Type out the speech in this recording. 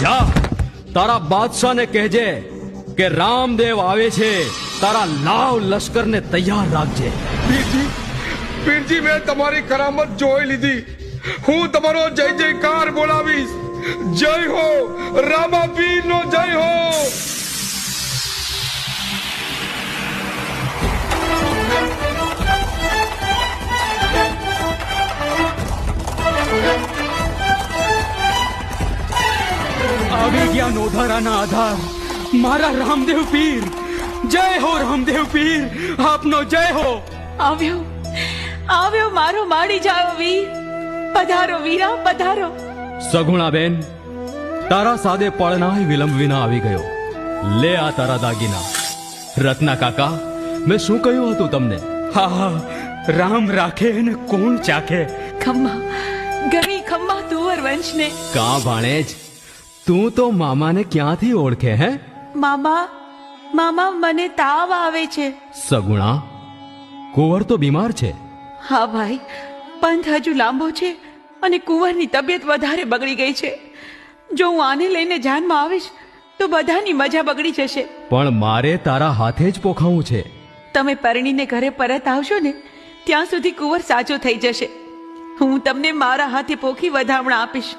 જા તારા બાદશાહને કહેજે કે રામદેવ આવે છે, તારા લાવ લશ્કરને તૈયાર રાખજે. પીરજી, પીરજી, મેં તમારી કરામત જોઈ લીધી. હું તમારો જય જયકાર બોલાવીશ. જય હો રામા પીરનો જય હો. આવી ગયા નોધારાના આધાર મારા રામદેવ પીર. જય હો રામદેવ પીર, આપનો જય હો. આવ્યો આવ્યો મારો માડી જાયો વીર. પધારો વીરા, પધારો. સગુણા બેન, તારા સાદે પળનાય વિલંબ વિના આવી ગયો. લે આ તારા દાગીના. રત્ના કાકા, મેં શું કહ્યું હતું તમને? હા હા, રામ રાખે ને કોણ ચાખે. ખમ્મા, ગણી ખમ્મા તુવર વંશને. કા ભાણેજ, તું તો મામાને ક્યાંથી ઓળખે હે? મામા, મામા, મને તાવ આવે છે. સગુણા, કુંવર તો બીમાર છે. હા ભાઈ, પંથ હજુ લાંબો છે અને કુંવરની તબિયત વધારે બગડી ગઈ છે. જો હું આને લઈને જાનમાં આવીશ તો બધાની મજા બગડી જશે. પણ મારે તારા હાથે જ પોખાવું છે. તમે પરણીને ઘરે પરત આવશો ને ત્યાં સુધી કુંવર સાજો થઈ જશે. હું તમને મારા હાથે પોખી વધામણા આપીશ.